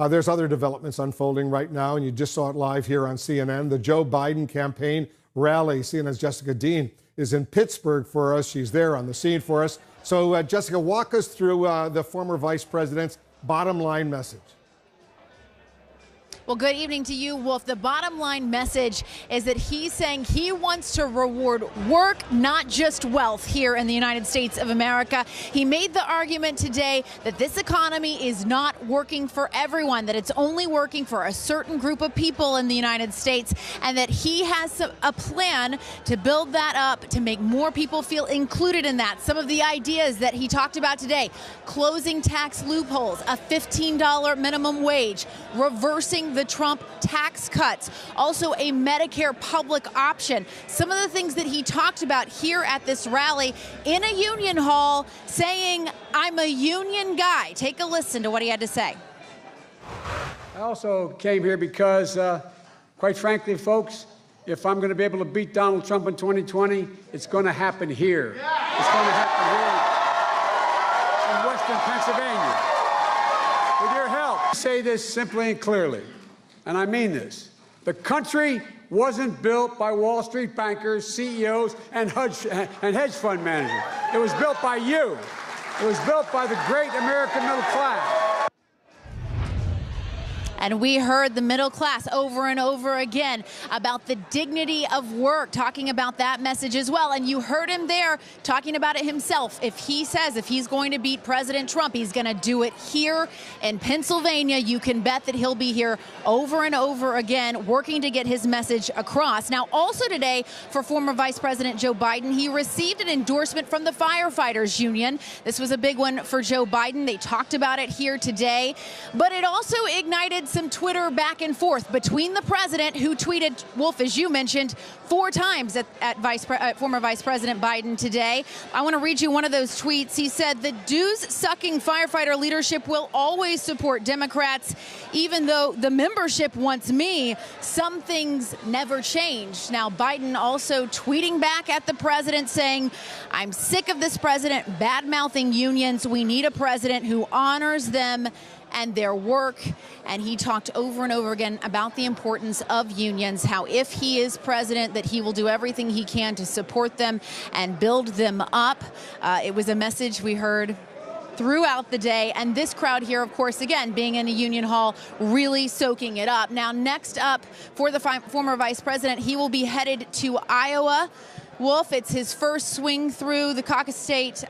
There's other developments unfolding right now, and you just saw it live here on CNN. The Joe Biden campaign rally. CNN's Jessica Dean is in Pittsburgh for us. She's there on the scene for us. So, Jessica, walk us through the former vice president's bottom line message. Well, good evening to you, Wolf. The bottom line message is that he's saying he wants to reward work, not just wealth, here in the United States of America. He made the argument today that this economy is not working for everyone, that it's only working for a certain group of people in the United States, and that he has a plan to build that up, to make more people feel included in that. Some of the ideas that he talked about today: closing tax loopholes, a $15 minimum wage, reversing the Trump tax cuts, also a Medicare public option. Some of the things that he talked about here at this rally in a union hall, saying, "I'm a union guy." Take a listen to what he had to say. I also came here because, quite frankly, folks, if I'm going to be able to beat Donald Trump in 2020, it's going to happen here. It's going to happen here in Western Pennsylvania. With your help, I say this simply and clearly, and I mean this. The country wasn't built by Wall Street bankers, CEOs, and hedge fund managers. It was built by you. It was built by the great American middle class. And we heard the middle class over and over again about the dignity of work, talking about that message as well. And you heard him there talking about it himself. If he says if he's going to beat President Trump, he's going to do it here in Pennsylvania. You can bet that he'll be here over and over again, working to get his message across. Now, also today, for former Vice President Joe Biden, he received an endorsement from the firefighters union. This was a big one for Joe Biden. They talked about it here today, but it also ignited some Twitter back and forth between the president, who tweeted, Wolf, as you mentioned, 4 times at former Vice President Biden today. I want to read you one of those tweets. He said, "The dues-sucking firefighter leadership will always support Democrats, even though the membership wants me. Some things never change." Now, Biden also tweeting back at the president saying, "I'm sick of this president bad-mouthing unions. We need a president who honors them and their work." And he talked over and over again about the importance of unions, how if he is president, that he will do everything he can to support them and build them up. It was a message we heard throughout the day, and this crowd here, of course, again, being in a union hall, really soaking it up. Now, next up for the former vice president, he will be headed to Iowa. Wolf, it's his first swing through the caucus state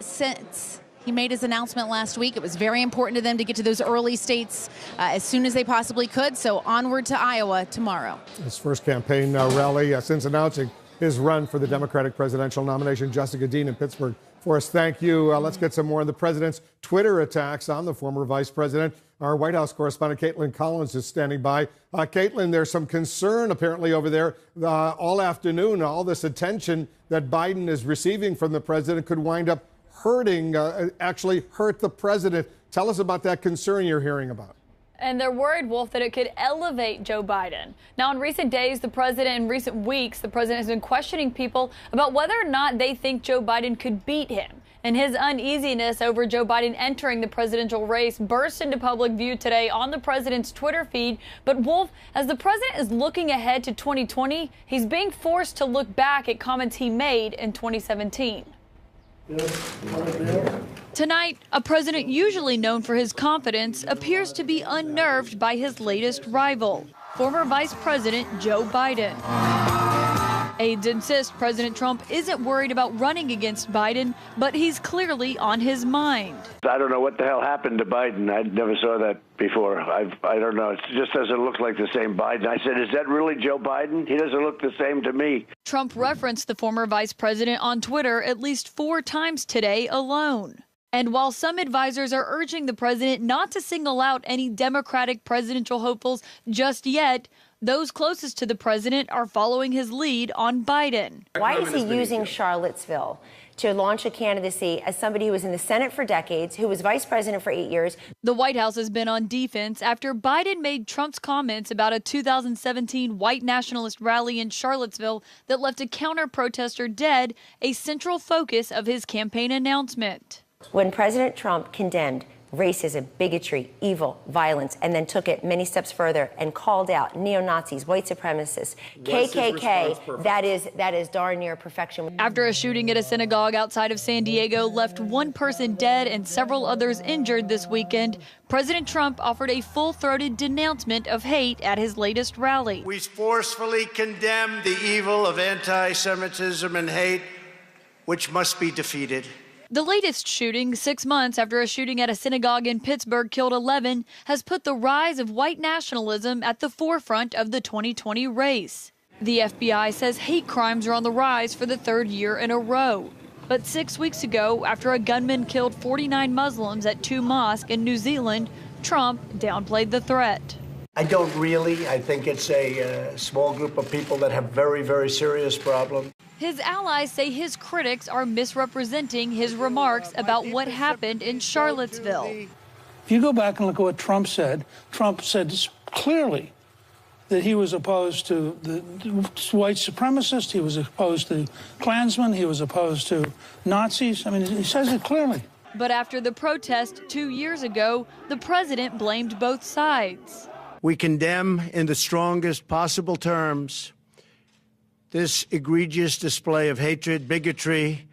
since he made his announcement last week. It was very important to them to get to those early states as soon as they possibly could. So onward to Iowa tomorrow. His first campaign rally since announcing his run for the Democratic presidential nomination. Jessica Dean in Pittsburgh for us. Thank you. Let's get some more of the president's Twitter attacks on the former vice president. Our White House correspondent Caitlin Collins is standing by. Caitlin, there's some concern apparently over there all afternoon. All this attention that Biden is receiving from the president could wind up actually hurt the president. Tell us about that concern you're hearing about. And they're worried, Wolf, that it could elevate Joe Biden. Now, in recent days, the president has been questioning people about whether or not they think Joe Biden could beat him. And his uneasiness over Joe Biden entering the presidential race burst into public view today on the president's Twitter feed. But Wolf, as the president is looking ahead to 2020, he's being forced to look back at comments he made in 2017. Tonight, a president usually known for his confidence appears to be unnerved by his latest rival, former Vice President Joe Biden. Aides insist President Trump isn't worried about running against Biden, but he's clearly on his mind. I don't know what the hell happened to Biden. I never saw that before. I don't know. It just doesn't look like the same Biden. I said, is that really Joe Biden? He doesn't look the same to me. Trump referenced the former vice president on Twitter at least 4 times today alone. And while some advisors are urging the president not to single out any Democratic presidential hopefuls just yet, those closest to the president are following his lead on Biden. Why is he using Charlottesville to launch a candidacy as somebody who was in the Senate for decades, who was vice president for 8 years? The White House has been on defense after Biden made Trump's comments about a 2017 white nationalist rally in Charlottesville that left a counter-protester dead, a central focus of his campaign announcement. When President Trump condemned racism, bigotry, evil, violence, and then took it many steps further and called out neo-Nazis, white supremacists, KKK. That is darn near perfection. After a shooting at a synagogue outside of San Diego left one person dead and several others injured this weekend, President Trump offered a full-throated denouncement of hate at his latest rally. We forcefully condemn the evil of anti-Semitism and hate, which must be defeated. The latest shooting, 6 months after a shooting at a synagogue in Pittsburgh killed 11, has put the rise of white nationalism at the forefront of the 2020 race. The FBI says hate crimes are on the rise for the third year in a row. But 6 weeks ago, after a gunman killed 49 Muslims at 2 mosques in New Zealand, Trump downplayed the threat. I don't really. I think it's a small group of people that have very, very serious problems. His allies say his critics are misrepresenting his remarks about what happened in Charlottesville. If you go back and look at what Trump said clearly that he was opposed to the white supremacists, he was opposed to Klansmen, he was opposed to Nazis. I mean, he says it clearly. But after the protest 2 years ago, the president blamed both sides. We condemn in the strongest possible terms this egregious display of hatred, bigotry,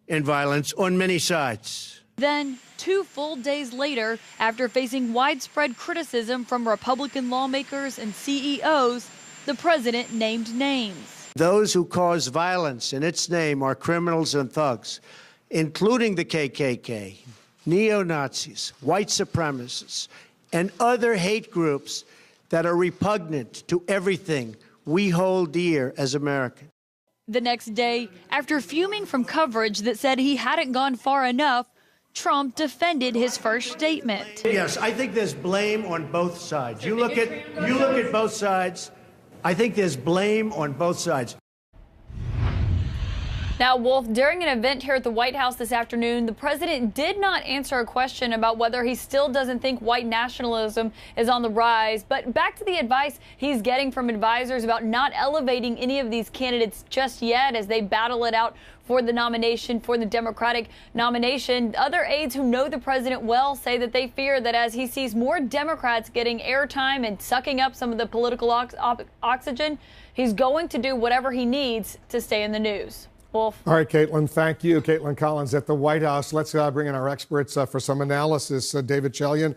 and violence on many sides. Then, 2 full days later, after facing widespread criticism from Republican lawmakers and CEOs, the president named names. Those who cause violence in its name are criminals and thugs, including the KKK, neo-Nazis, white supremacists, and other hate groups that are repugnant to everything we hold dear as Americans. The next day, after fuming from coverage that said he hadn't gone far enough, Trump defended his first statement. Yes, I think there's blame on both sides. You look at both sides. I think there's blame on both sides. Now, Wolf, during an event here at the White House this afternoon, the president did not answer a question about whether he still doesn't think white nationalism is on the rise. But back to the advice he's getting from advisors about not elevating any of these candidates just yet as they battle it out for the nomination, for the Democratic nomination. Other aides who know the president well say that they fear that as he sees more Democrats getting airtime and sucking up some of the political oxygen, he's going to do whatever he needs to stay in the news. Wolf. All right, Caitlin, thank you. Caitlin Collins at the White House. Let's bring in our experts for some analysis. David Chalian,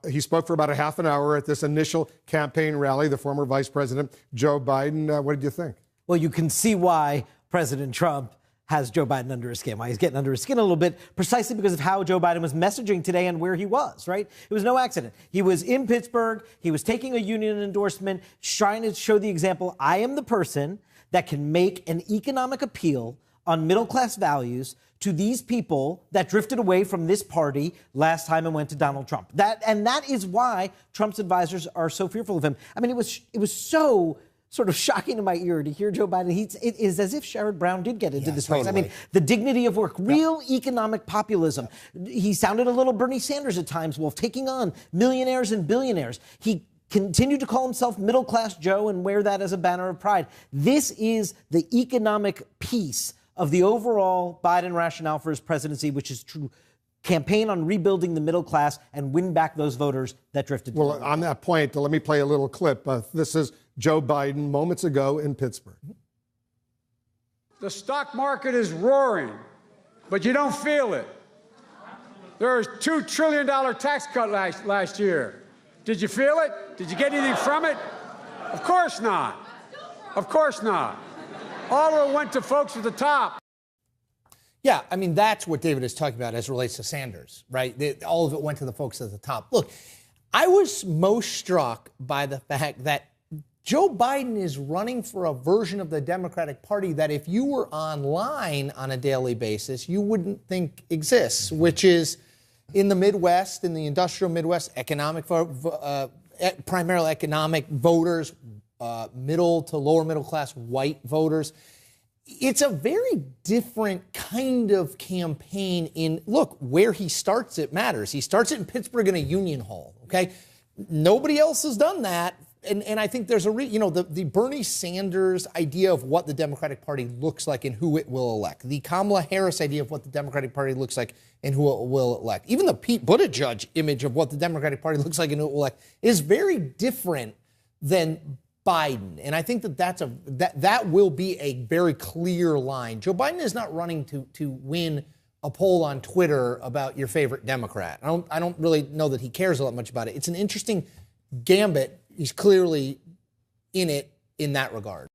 he spoke for about a half an hour at this initial campaign rally, the former Vice President Joe Biden. What did you think? Well, you can see why President Trump has Joe Biden under his skin, why he's getting under his skin a little bit, precisely because of how Joe Biden was messaging today and where he was, right? It was no accident. He was in Pittsburgh. He was taking a union endorsement, trying to show the example, I am the person that can make an economic appeal on middle-class values to these people that drifted away from this party last time and went to Donald Trump. That is why Trump's advisors are so fearful of him. I mean, it was so sort of shocking to my ear to hear Joe Biden. It is as if Sherrod Brown did get into this race. I mean, the dignity of work, real economic populism. He sounded a little Bernie Sanders at times, Wolf, taking on millionaires and billionaires. He continued to call himself middle-class Joe and wear that as a banner of pride. This is the economic piece of the overall Biden rationale for his presidency, which is to campaign on rebuilding the middle class and win back those voters that drifted. Well, on that point, let me play a little clip. This is Joe Biden moments ago in Pittsburgh. The stock market is roaring, but you don't feel it. There was a $2 trillion tax cut last year. Did you feel it? Did you get anything from it? Of course not. Of course not. All of it went to folks at the top. Yeah, I mean, that's what David is talking about as it relates to Sanders, right? All of it went to the folks at the top. Look, I was most struck by the fact that Joe Biden is running for a version of the Democratic Party that if you were online on a daily basis, you wouldn't think exists, which is in the Midwest, in the industrial Midwest, primarily economic voters, middle to lower middle class white voters. It's a very different kind of campaign look, where he starts it matters. He starts it in Pittsburgh in a union hall, okay? Nobody else has done that And I think there's the Bernie Sanders idea of what the Democratic Party looks like and who it will elect. The Kamala Harris idea of what the Democratic Party looks like and who it will elect. Even the Pete Buttigieg image of what the Democratic Party looks like and who it will elect is very different than Biden. And I think that will be a very clear line. Joe Biden is not running to win a poll on Twitter about your favorite Democrat. I don't really know that he cares a lot much about it. It's an interesting gambit. He's clearly in it in that regard.